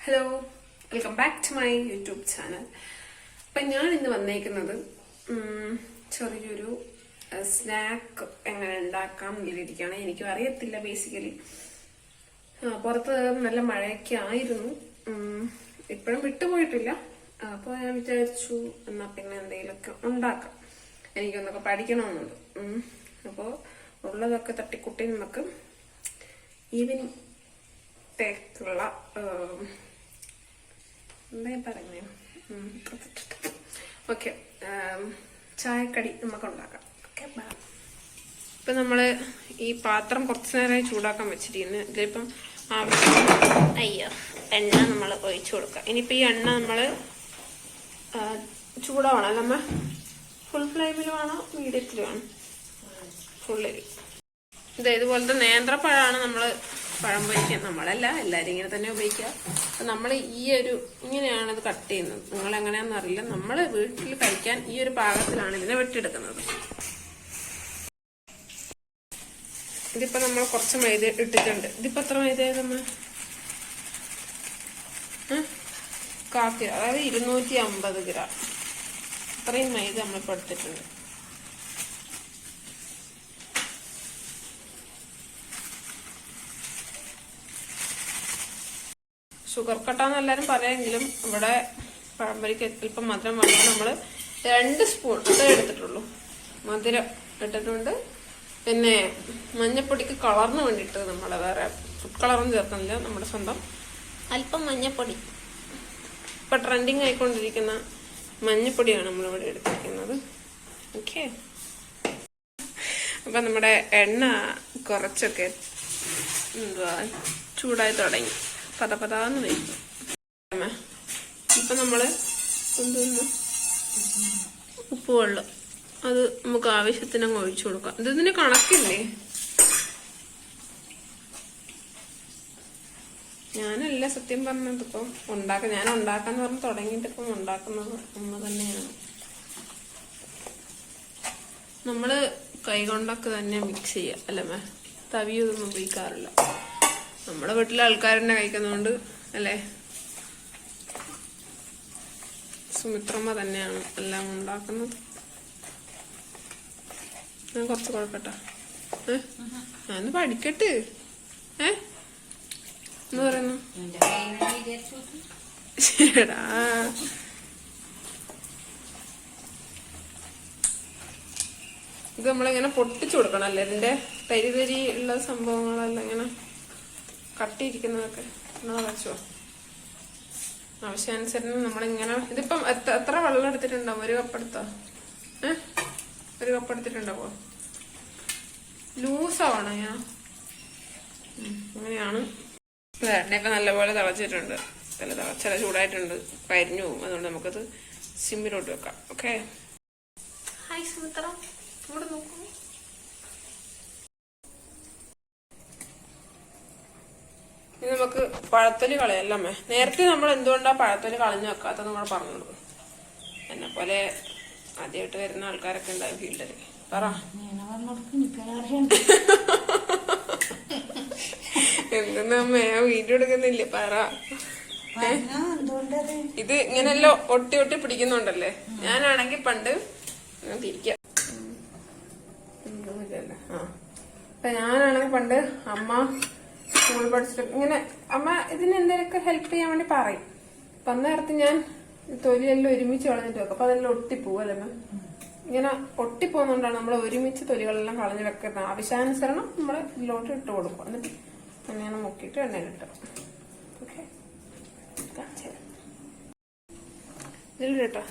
Hello, welcome back to my YouTube channel. അപ്പം ഞാൻ ഇന്ന് വന്നേക്കുന്നത് ചെറിയൊരു സ്നാക്ക് എങ്ങനെ ഉണ്ടാക്കാം എന്നിരിക്കുകയാണ്. എനിക്കും അറിയത്തില്ല ബേസിക്കലി. പുറത്ത് നല്ല മഴയൊക്കെ ആയിരുന്നു, ഇപ്പോഴും വിട്ടുപോയിട്ടില്ല. അപ്പോൾ ഞാൻ വിചാരിച്ചു എന്നാൽ പിന്നെ എന്തെങ്കിലുമൊക്കെ ഉണ്ടാക്കാം, എനിക്കൊന്നൊക്കെ പഠിക്കണമെന്നുണ്ട്. അപ്പോൾ ഉള്ളതൊക്കെ തട്ടിക്കുട്ടി നമുക്ക് ഈവനിങ് ത്തേക്കുള്ള എന്താ പറയുന്നേ ഓക്കെ ചായക്കടി നമുക്ക് ഉണ്ടാക്കാം. ഓക്കെ, ഇപ്പം നമ്മൾ ഈ പാത്രം കുറച്ച് നേരമായി ചൂടാക്കാൻ വെച്ചിരിക്കുന്നു. ഇതിലിപ്പം എണ്ണ നമ്മൾ ഒഴിച്ചു കൊടുക്കാം. ഇനിയിപ്പോൾ ഈ എണ്ണ നമ്മൾ ചൂടാവണം. നമ്മൾ ഫുൾ ഫ്ലെയിമിൽ വേണോ മീഡിയത്തിൽ വേണം? ഫുള്ളിൽ. ഇതുപോലത്തെ നേന്ത്രപ്പഴമാണ് നമ്മൾ പഴം പൊരിക്കുക. നമ്മളല്ല, എല്ലാവരും ഇങ്ങനെ തന്നെ ഉപയോഗിക്കുക. നമ്മൾ ഇങ്ങനെയാണ് ഇത് കട്ട് ചെയ്യുന്നത്. നിങ്ങൾ എങ്ങനെയാണെന്ന് അറിയില്ല. നമ്മൾ വീട്ടിൽ കഴിക്കാൻ ഈ ഒരു പാകത്തിലാണ് ഇതിനെ വെട്ടിയെടുക്കുന്നത്. ഇതിപ്പോ നമ്മൾ കുറച്ച് മൈദ ഇട്ടിട്ടുണ്ട്. ഇതിപ്പോ എത്ര മൈദ നമ്മൾ കാക്കി, അതായത് 250 ഗ്രാം അത്രയും മൈദ നമ്മളിപ്പോൾ എടുത്തിട്ടുണ്ട്. ഷുഗർ കട്ടാന്ന് എല്ലാവരും പറയാമെങ്കിലും ഇവിടെ പഴംപൊരിക്ക് അല്പം മധുരം വേണം. നമ്മൾ 2 സ്പൂൺ എടുത്തിട്ടുള്ളൂ മധുരം ഇട്ടിട്ടുണ്ട്. പിന്നെ മഞ്ഞപ്പൊടിക്ക് കളറിന് വേണ്ടിയിട്ട് നമ്മൾ വേറെ ഫുഡ് കളറൊന്നും ചേർക്കുന്നില്ല, നമ്മുടെ സ്വന്തം അല്പം മഞ്ഞപ്പൊടി. ഇപ്പം ട്രെൻഡിങ് ആയിക്കൊണ്ടിരിക്കുന്ന മഞ്ഞപ്പൊടിയാണ് നമ്മളിവിടെ എടുത്തിരിക്കുന്നത്. ഓക്കെ, അപ്പം നമ്മുടെ എണ്ണ കുറച്ചൊക്കെ ചൂടായി തുടങ്ങി, പതപതാന്ന് വരും. ഇപ്പൊ നമ്മള് ഉപ്പ് വെള്ളം അത് നമുക്ക് ആവശ്യത്തിന് അങ്ങ് ഒഴിച്ചു കൊടുക്കാം. ഇതിന് കണക്കില്ലേ? ഞാനല്ല സത്യം പറഞ്ഞത്. ഇപ്പം ഞാൻ ഉണ്ടാക്കാന്ന് പറഞ്ഞ് തുടങ്ങിയിട്ട് ഇപ്പം ഉണ്ടാക്കുന്നത് അമ്മ തന്നെയാണ്. നമ്മള് കൈകൊണ്ടൊക്കെ തന്നെ മിക്സ് ചെയ്യാം അല്ലേ, തവിയൊന്നും ഉപയോഗിക്കാറില്ല. നമ്മുടെ വീട്ടിലെ ആൾക്കാരെന്നെ കഴിക്കുന്നതുകൊണ്ട് അല്ലേ, സുമിത്രമ്മ തന്നെയാണ് എല്ലാം ഉണ്ടാക്കുന്നത്. ഞാൻ കുറച്ച് കുഴപ്പട്ടോ, ഞാനൊന്ന് പഠിക്കട്ടെ. എന്ന് പറയുന്നു ശരിടാ. ഇത് നമ്മളിങ്ങനെ പൊട്ടിച്ചു കൊടുക്കണം അല്ലേ, ഇതിന്റെ തരി തരി ഉള്ള സംഭവങ്ങളെല്ലാം ഇങ്ങനെ കട്ടിയിരിക്കുന്നതൊക്കെ വെച്ചോ. ആവശ്യാനുസരണം നമ്മളിങ്ങനെ. ഇതിപ്പം എത്ര വെള്ളം എടുത്തിട്ടുണ്ടാവും? 1 കപ്പ് എടുത്തോ? 1 കപ്പ് എടുത്തിട്ടുണ്ടാവോ? ലൂസാവണോ? അങ്ങനെയാണ്. എണ്ണ ഇപ്പം നല്ലപോലെ തിളച്ചിട്ടുണ്ട്, ചില ചൂടായിട്ടുണ്ട്, കരിഞ്ഞു പോകും. അതുകൊണ്ട് നമുക്കത് സിമ്മിലോട്ട് വെക്കാം. ഓക്കെ. ഹായ് സുമിത്ര, ഇവിടെ നോക്കൂ. ഇനി നമുക്ക് പഴത്തൊലി കളയല്ലമ്മേ. നേരത്തെ നമ്മൾ എന്തുകൊണ്ടാ പഴത്തൊലി കളഞ്ഞു വെക്കാത്തെന്ന് നമ്മൾ പറഞ്ഞത്. എന്നെ പോലെ ആദ്യമായിട്ട് വരുന്ന ആൾക്കാരൊക്കെ ഉണ്ടാവും ഫീൽഡിൽ. പറ, എന്തെന്നമ്മേ വീഡിയോ എടുക്കുന്നില്ലേ? പറ. ഇത് ഇങ്ങനെല്ലാം ഒട്ടി ഒട്ടി പിടിക്കുന്നുണ്ടല്ലേ. ഞാനാണെങ്കിൽ പണ്ട് തിരിക്കാം. ഞാനാണെങ്കിൽ പണ്ട് അമ്മ സ്കൂൾ പഠിച്ചിട്ട് ഇങ്ങനെ അമ്മ ഇതിന് എന്തെങ്കിലുമൊക്കെ ഹെൽപ്പ് ചെയ്യാൻ വേണ്ടി പറയും. അപ്പൊ അന്നേരത്ത് ഞാൻ തൊലിയെല്ലാം ഒരുമിച്ച് കളഞ്ഞിട്ട് വെക്കും. അപ്പൊ അതെല്ലാം ഒട്ടിപ്പോവും അല്ലേ. ഇങ്ങനെ ഒട്ടിപ്പോകുന്നോണ്ടാണ് നമ്മൾ ഒരുമിച്ച് തൊലികളെല്ലാം കളഞ്ഞു വെക്കുന്നത്. ആവശ്യാനുസരണം നമ്മൾ ഇതിലോട്ട് ഇട്ട് കൊടുക്കും. എന്നിട്ട് അങ്ങനെ മുക്കിയിട്ട് എണ്ണയിലിട്ട്. ഓക്കെ, ഇതിലിട്ടോ.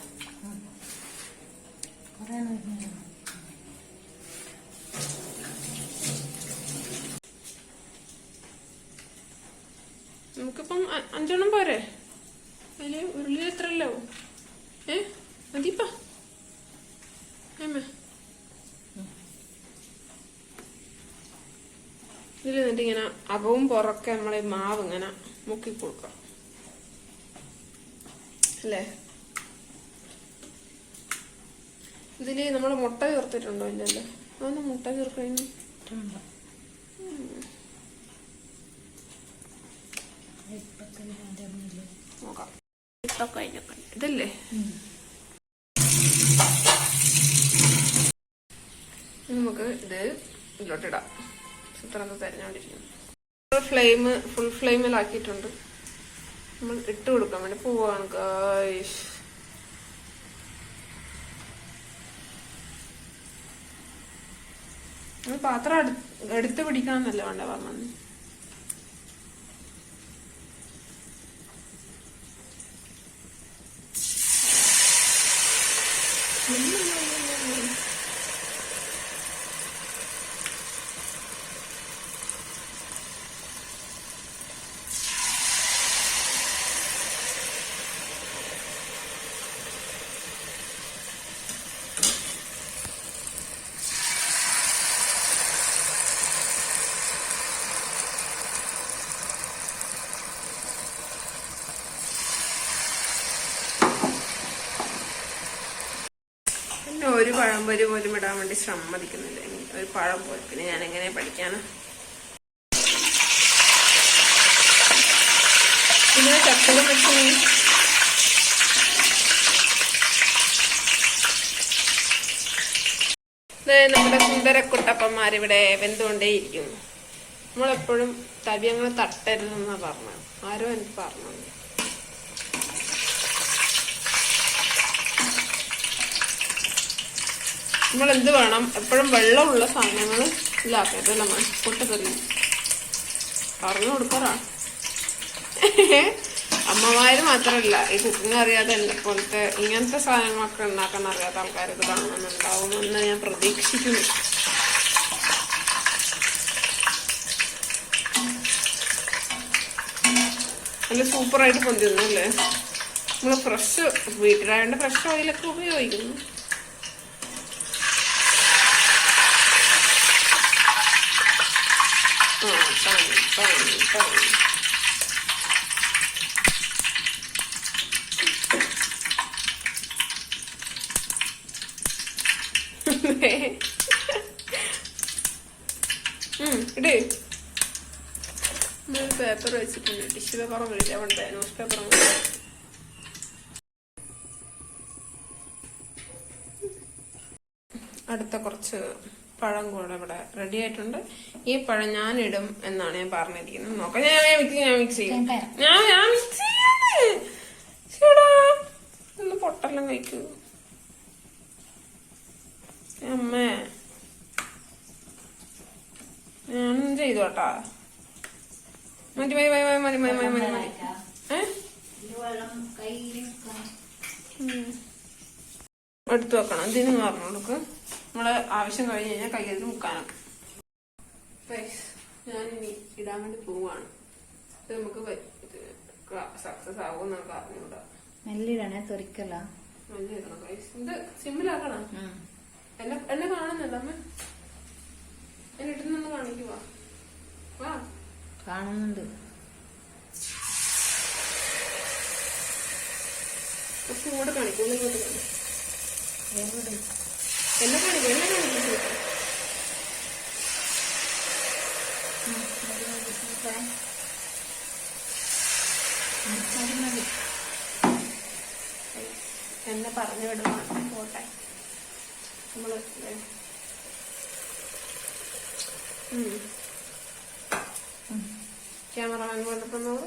നമുക്കിപ്പം 5 പോരെ? അതില് ഉരുളി എത്രല്ലോ? മതിപ്പാ. ഇതിൽ എന്നിട്ട് ഇങ്ങനെ അകവും പുറക്കെ നമ്മളെ മാവ് ഇങ്ങനെ മുക്കി കൊടുക്കാം അല്ലേ. ഇതില് നമ്മള് മുട്ട ചേർത്തിട്ടുണ്ടോ? ഇല്ലല്ലോ. അതൊന്ന് മുട്ട ചേർക്കഴിഞ്ഞു. നോക്കാം. ഇതൊക്കെ കഴിഞ്ഞൊക്കെ ഇതല്ലേ നമുക്ക് ഇത് ഇതിലോട്ടിടാം. ചിത്രം തെരഞ്ഞോണ്ടിരിക്കുന്നു. ഫുൾ ഫ്ലെയിമിലാക്കിയിട്ടുണ്ട്. നമ്മൾ ഇട്ട് കൊടുക്കാൻ വേണ്ടി പോവാണ് ഗായ്സ്. പാത്രം എടുത്ത് പിടിക്കാന്നല്ല വേണ്ട പറഞ്ഞു. ഒരു പഴംപൊരി പോലും ഇടാൻ വേണ്ടി സമ്മതിക്കുന്നില്ല. ഒരു പഴം പോലും പിന്നെ ഞാൻ എങ്ങനെ പഠിക്കാനാ? ഇതിനെ ചക്കലും വെച്ച് നമ്മുടെ സുന്ദരക്കുട്ടപ്പന്മാരിവിടെ വെന്തുകൊണ്ടേയിരിക്കുന്നു. നമ്മളെപ്പോഴും തവി അങ്ങനെ തട്ടരുതെന്നാ പറഞ്ഞത്. ആരോ എനിക്ക് പറഞ്ഞു. നമ്മൾ എന്ത് വേണം, എപ്പോഴും വെള്ളമുള്ള സാധനങ്ങൾ ഇല്ലാക്കരുത്. നമ്മൾ പൊട്ടക്കറി പറഞ്ഞു കൊടുക്കാറാ. അമ്മമാര് മാത്രമല്ല, ഈ കുക്കിംഗ് അറിയാതെ എന്നെ പോലത്തെ ഇങ്ങനത്തെ സാധനങ്ങളൊക്കെ ഉണ്ടാക്കാൻ അറിയാത്ത ആൾക്കാർ ഇത് കാണുന്നുണ്ടാവുമെന്ന് ഞാൻ പ്രതീക്ഷിക്കുന്നു. നല്ല സൂപ്പറായിട്ട് പൊന്തിരുന്നു അല്ലേ? നമ്മള് ഫ്രഷ് വീട്ടിലായതുകൊണ്ട് ഫ്രഷ് ഓയിലൊക്കെ ഉപയോഗിക്കുന്നു. ഇടേ പേപ്പർ വെച്ചിട്ടുണ്ട്. ടിഷ്യൂ പേപ്പർ ഒന്നുമില്ല, അവിടെ ന്യൂസ് പേപ്പർ. അടുത്ത കുറച്ച് പഴം കൂടെ ഇവിടെ റെഡി ആയിട്ടുണ്ട്. ഈ പഴം ഞാനിടും എന്നാണ് ഞാൻ പറഞ്ഞിരിക്കുന്നത്. നോക്കാം. ഞാൻ മിക്സ് ചെയ്യും. ഞാൻ മിക്സ് ചെയ്യാ. ഒന്ന് പൊട്ടെല്ലാം കഴിക്കൂ അമ്മേ. ഞാനും ചെയ്തു കേട്ടാ. മതി മതി മതി മതി മതി മതി മതി മതി. എടുത്തു വെക്കണം. ഇതിന് പറഞ്ഞു കൊടുക്ക്. നമ്മള് ആവശ്യം കഴിഞ്ഞ് കഴിഞ്ഞാൽ കയ്യിൽ മുക്കാനാണ്. ഞാനിനി ഇടാൻ വേണ്ടി പോവാണ്. ഇത് നമുക്ക് സക്സസ് ആവും നമുക്ക് അറിഞ്ഞൂടാ. മെല്ലിടണേ, തെറിക്കല്ല. മെല്ലിടണം ഗൈസ്. ഇത് സിമ്പിളാക്കണം. എന്നെ കാണുന്നുണ്ട് അമ്മ? എന്നെ ഇട്ടുന്നൊന്ന് കാണിക്കുവാ. വാ, കാണുന്നുണ്ട്. കുറച്ച് ഇങ്ങോട്ട് കാണിക്കും. ഇങ്ങോട്ട് കാണിക്കും. എന്നെ കാണിക്കും. എന്നെ കാണിക്കും. എന്നെ പറഞ്ഞു വിടുവാണ്. പോട്ടെ. നമ്മള് ക്യാമറമാൻ കൊണ്ടിട്ടുന്നോളൂ.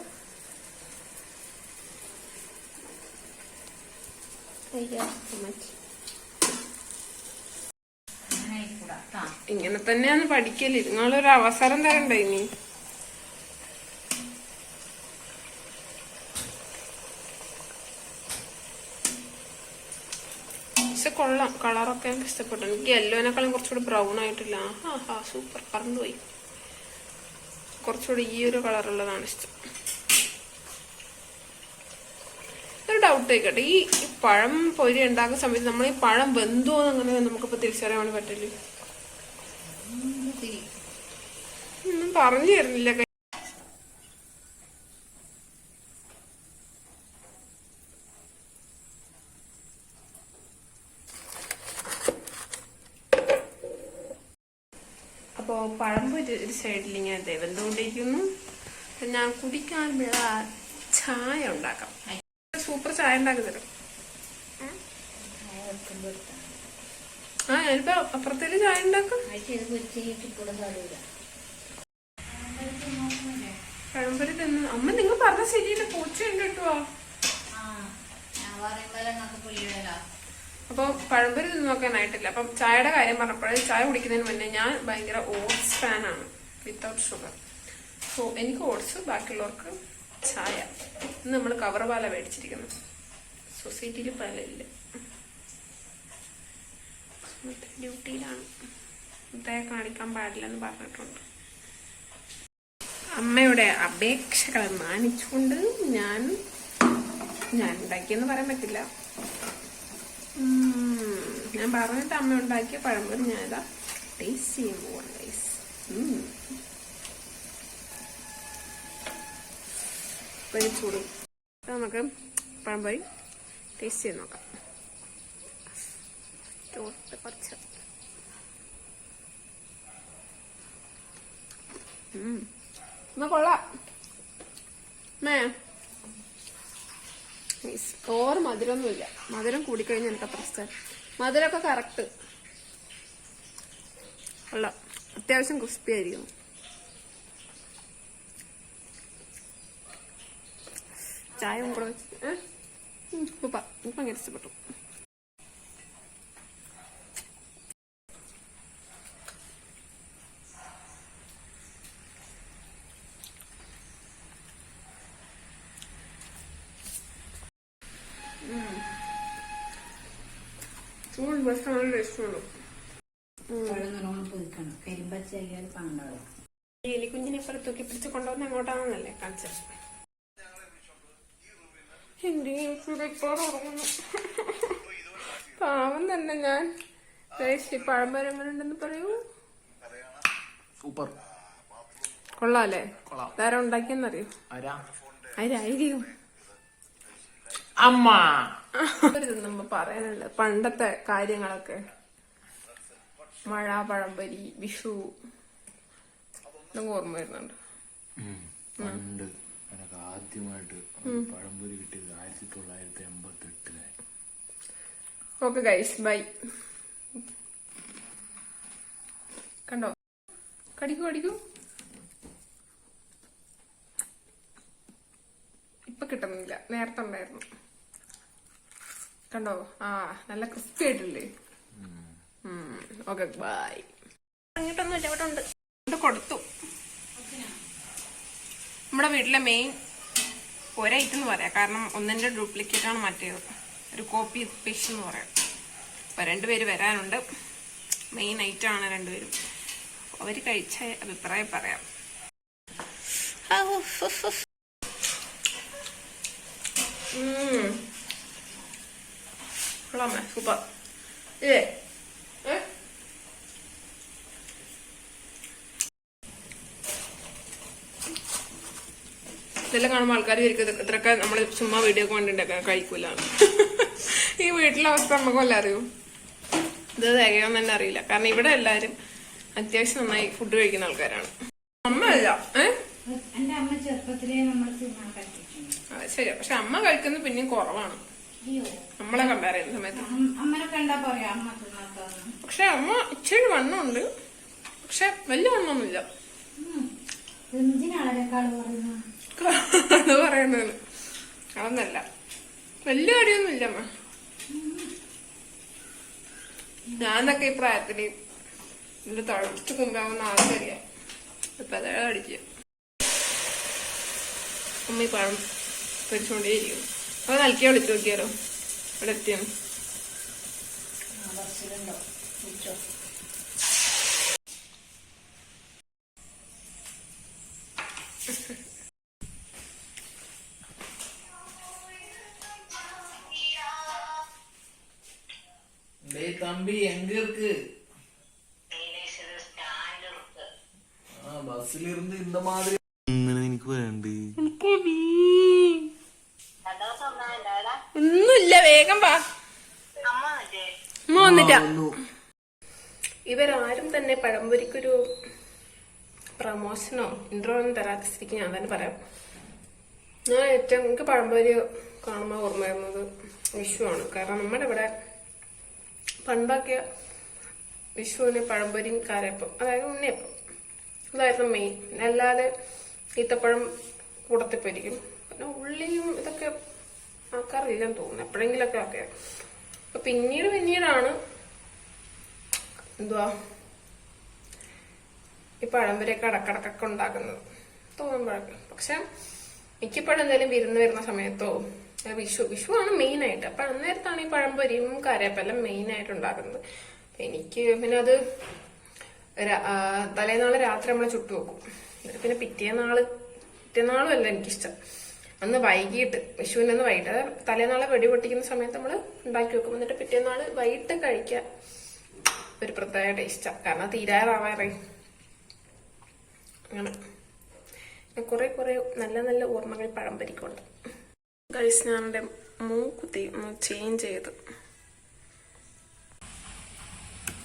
ഇങ്ങനെ തന്നെയാണ് പഠിക്കല്. നിങ്ങളൊരു അവസരം തരണ്ടേ ഇനി? പക്ഷെ കൊള്ളാം. കളറൊക്കെ എനിക്ക് ഇഷ്ടപ്പെട്ടു. എനിക്ക് യെല്ലോനെക്കാളും കുറച്ചുകൂടി ബ്രൗൺ ആയിട്ടില്ല. സൂപ്പർ. പറന്നുപോയി. കുറച്ചുകൂടി ഈ ഒരു കളറുള്ളതാണ് ഇഷ്ടം. ഒരു ഡൗട്ട് ആയിക്കോട്ടെ, ഈ പഴം പൊരി ഉണ്ടാക്കുന്ന സമയത്ത് നമ്മൾ ഈ പഴം വെന്തോന്ന് അങ്ങനെ നമുക്കിപ്പോ തിരിച്ചറിയാൻ വേണ്ടി പറ്റില്ല? ഒന്നും പറഞ്ഞു തരുന്നില്ല. അപ്പോൾ പഴം പൊരി ഒരു സൈഡിൽ ഇങ്ങനെ വെന്തുകൊണ്ടിരിക്കുന്നു. ഞാൻ കുടിക്കാനുള്ള ചായ ഉണ്ടാക്കാം. സൂപ്പർ ചായ ഉണ്ടാക്കി തരും. ആ ഞാനിപ്പോ അപ്പുറത്തേക്ക് ചായ ഉണ്ടാക്കാം. പഴംപൊരി തിന്നു. അമ്മ നിങ്ങൾ പറഞ്ഞ ശരിയല്ല, പൂച്ചയുണ്ട് കേട്ടോ. അപ്പൊ പഴംപൊരി തിന്നു നോക്കാനായിട്ടില്ല. അപ്പം ചായയുടെ കാര്യം പറഞ്ഞപ്പോഴേ, ചായ കുടിക്കുന്നതിന് മുന്നേ ഞാൻ ഭയങ്കര ഓട്സ് ഫാനാണ് വിത്തൗട്ട് ഷുഗർ. സോ എനിക്ക് ഓട്സ്, ബാക്കിയുള്ളവർക്ക് ചായ. ഇന്ന് നമ്മൾ കവർ പാല മേടിച്ചിരിക്കുന്നത്. സൊസൈറ്റിയിൽ പാലില്ല, ഡ്യൂട്ടിയിലാണ്. മുത്തയെ കാണിക്കാൻ പാടില്ലെന്ന് പറഞ്ഞിട്ടുണ്ട്. അമ്മയുടെ അപേക്ഷകൾ മാനിച്ചുകൊണ്ട് ഞാൻ ഉണ്ടാക്കിയെന്ന് പറയാൻ പറ്റില്ല. ഞാൻ പറഞ്ഞിട്ട് അമ്മ ഉണ്ടാക്കിയ പഴംപൊരി ഞാനിതാ ടേസ്റ്റ് ചെയ്യാൻ പോവാണ് ഗൈസ്. ചൂടും നമുക്ക് പഴംപൊരി ടേസ്റ്റ് ചെയ്ത് നോക്കാം. കുറച്ച് എന്നാ കൊള്ളാം. ഓവർ മധുരമൊന്നുമില്ല. മധുരം കൂടിക്കഴിഞ്ഞാൽ എനിക്ക് പ്രശ്നം. മധുരമൊക്കെ കറക്റ്റ് കൊള്ളാം. അത്യാവശ്യം ക്രിസ്പി ആയിരിക്കും. ചായ കൂടെ വെച്ച് സൂപ്പർ. എനിക്ക് ഭയങ്കര ഇഷ്ടപ്പെട്ടു. എലിക്കുഞ്ഞിനെ ഇപ്പുറത്ത് തൂക്കി പിടിച്ച് കൊണ്ടുവന്ന് അങ്ങോട്ടാണെന്നല്ലേ കാണിച്ചത്. എന്റെ ഇപ്പോഴും പാവം തന്നെ. ഞാൻ പഴംപൊരി എങ്ങനെ ഉണ്ടെന്ന് പറയൂ. സൂപ്പർ, കൊള്ളാല്ലേ? ആരാ ഉണ്ടാക്കിയെന്നറിയോ? ആരായിരിക്കും? അമ്മ. നമ്മ പറയാനുള്ളത് പണ്ടത്തെ കാര്യങ്ങളൊക്കെ. മഴ, പഴംപൊരി, വിഷു ഓർമ്മ വരുന്നുണ്ട്. പണ്ട് എനിക്ക് ആദ്യമായിട്ട് പഴംപൊരി കിട്ടിയത് 1988. Okay guys, bye. കണ്ടോ? കടിക്കൂ. ഇപ്പൊ കിട്ടുന്നില്ല, നേരത്തെ ഉണ്ടായിരുന്നു. കണ്ടോ? നല്ല ക്രിസ്പി ആയിട്ടില്ലേ? Okay bye. അങ്ങോട്ടൊന്നുമില്ല, ഇവിടെ ഉണ്ട്. കൊടുത്തു. നമ്മുടെ വീട്ടിലെ മെയിൻ ഒരൈറ്റം എന്ന് പറയാം. കാരണം ഒന്നിന്റെ ഡ്യൂപ്ലിക്കേറ്റ് ആണ് മറ്റേത്. ഒരു കോപ്പി ഫിഷ് എന്ന് പറയാം. അപ്പൊ രണ്ടുപേര് വരാനുണ്ട്. മെയിൻ ഐറ്റം ആണ് രണ്ടുപേരും. അവര് കഴിച്ച അഭിപ്രായം പറയാം. കൊള്ളാമേ? സൂപ്പർ. ഇതെല്ലാം കാണുമ്പോൾ ആൾക്കാർ വിചാരിക്കും ഇത്രയൊക്കെ നമ്മള് ചുമ്മാ വീഡിയോ കണ്ടിട്ടൊക്കെ കഴിക്കൂല. ഈ വീട്ടിലെ അവസ്ഥ നമുക്കല്ല അറിയൂ. ഇത് തികയോന്ന് തന്നെ അറിയില്ല. കാരണം ഇവിടെ എല്ലാരും അത്യാവശ്യം നന്നായി ഫുഡ് കഴിക്കുന്ന ആൾക്കാരാണ്. അമ്മയല്ല. ശരിയാ. പക്ഷെ അമ്മ കഴിക്കുന്നത് പിന്നെയും കുറവാണ് നമ്മളെ കമ്പയർ ചെയ്യുന്ന സമയത്ത്. പക്ഷെ അമ്മ ഇച്ചിരി വണ്ണമുണ്ട്. പക്ഷെ വലിയ വണ്ണമൊന്നുമില്ല. അത് പറയുന്നത് അതൊന്നല്ല, വലിയ അടിയൊന്നുമില്ല അമ്മ. ഞാനൊക്കെ ഈ പ്രായത്തില് ഇതിന്റെ തഴച്ചു കൊണ്ടാവുന്ന ആൾക്കറിയാം. ഇപ്പൊ അതേ അടിക്കുക. അമ്മ ഈ പഴം പൊരിച്ചുകൊണ്ടേയിരിക്കും. അപ്പൊ നൽകിയ വിളിച്ചു നോക്കിയാലോ ഇവിടെ എത്തിയാണ്. தம்பி எங்க இருக்கு? பஸ்ல இருந்து இந்த மாதிரி எனக்கு வேண்டு. ഒന്നുമില്ല, വേഗം വാ. അമ്മ വന്നിട്ടാ. ഇവരാരും തന്നെ പഴംപൊരിക്കൊരു പ്രമോഷനോ ഇൻട്രോ ഒന്നും തരാത്ത സ്ഥിതിക്ക് ഞാൻ തന്നെ പറയാം. ഞാൻ ഏറ്റവും എനിക്ക് പഴംപൊരി കാണുമ്പോൾ ഓർമ്മ വരുന്നത് വിഷുവാണ്. കാരണം നമ്മുടെ ഇവിടെ പണ്ടൊക്കെ വിഷുവിന് പഴംപൊരിയും കാരയപ്പം, അതായത് ഉണ്ണിയപ്പം, അതായിരുന്നു മെയിൻ. അല്ലാതെ ഈത്തപ്പഴം കൂടത്തിൽ പൊരിക്കും. പിന്നെ ഉള്ളിയും ഇതൊക്കെ ആക്കാറില്ലെന്ന് തോന്നുന്നു, എപ്പോഴെങ്കിലൊക്കെ ഒക്കെ. അപ്പൊ പിന്നീടാണ് എന്തുവാ ഈ പഴംപൊരിയൊക്കെ ഇടക്കിടക്കൊക്കെ ഉണ്ടാക്കുന്നത് തോന്നുമ്പോഴൊക്കെ. പക്ഷെ മിക്കപ്പോഴും എന്തായാലും വിരുന്ന് വരുന്ന സമയത്തോ വിഷുവാണ് മെയിൻ ആയിട്ട്. അപ്പൊ അന്നേരത്താണ് ഈ പഴംപൊരിയും കാരയപ്പം എല്ലാം മെയിൻ ആയിട്ട് ഉണ്ടാക്കുന്നത്. എനിക്ക് പിന്നെ അത് തലേനാള് രാത്രി നമ്മളെ ചുട്ടു വെക്കും. പിന്നെ പിറ്റേനാളും അല്ല എനിക്കിഷ്ടം, അന്ന് വൈകിട്ട്, വിഷുവിനന്ന് വൈകിട്ട്, അതായത് തലേനാളെ വെടി പൊട്ടിക്കുന്ന സമയത്ത് നമ്മൾ ഉണ്ടാക്കി വെക്കും. എന്നിട്ട് പിറ്റേനാള് വൈകിട്ട് കഴിക്കാൻ ഒരു പ്രത്യേക ടേസ്റ്റാണ്. കാരണം തീരാറാവാറേ. അങ്ങനെ കുറെ നല്ല ഓർമ്മകൾ പഴംപൊരിക്കുണ്ട്. ഗൈസ്, ഞാൻ എൻ്റെ മൂക്കുത്തി ചേഞ്ച് ചെയ്ത്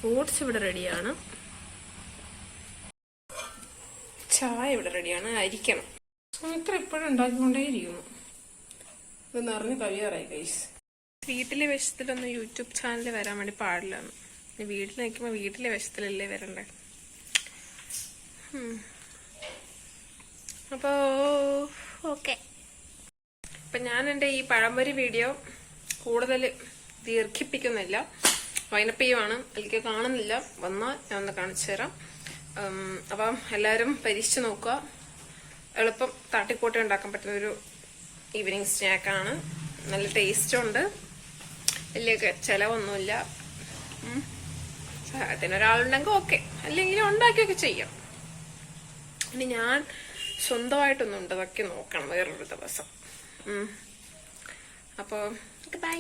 ഓട്സ് ഇവിടെ റെഡിയാണ്, ചായ ഇവിടെ റെഡിയാണ്, അരിക്കണം. ഇത്ര ഇപ്പോഴും ഉണ്ടാക്കിക്കൊണ്ടേയിരിക്കുന്നു. ഇത് നിറഞ്ഞ് കഴിയാറായി ഗൈസ്. വീട്ടിലെ വിഷത്തിലൊന്നും യൂട്യൂബ് ചാനൽ വരാൻ വേണ്ടി പാടില്ലാന്ന്. വീട്ടിൽ നിൽക്കുമ്പോൾ വീട്ടിലെ വിഷത്തിലല്ലേ വരണ്ടേ. അപ്പോ ഓക്കെ. അപ്പൊ ഞാൻ എൻ്റെ ഈ പഴംപൊരി വീഡിയോ കൂടുതൽ ദീർഘിപ്പിക്കുന്നില്ല, വൈൻഡപ്പ് ചെയ്യുവാണ്. എനിക്ക് കാണുന്നില്ല, വന്നാൽ ഞാൻ ഒന്ന് കാണിച്ചു തരാം. അപ്പം എല്ലാവരും പരീക്ഷിച്ച് നോക്കുക. എളുപ്പം തട്ടിക്കൂട്ടി ഉണ്ടാക്കാൻ പറ്റുന്ന ഒരു ഈവനിങ് സ്നാക്കാണ്. നല്ല ടേസ്റ്റും ഉണ്ട്, വലിയ ചിലവൊന്നുമില്ല. സഹായത്തിനൊരാളുണ്ടെങ്കിൽ ഓക്കെ, അല്ലെങ്കിൽ ഉണ്ടാക്കിയൊക്കെ ചെയ്യാം. ഇനി ഞാൻ സ്വന്തമായിട്ടൊന്നും ഉണ്ടാക്കി നോക്കണം വേറൊരു ദിവസം. അപ്പോൾ ബൈ.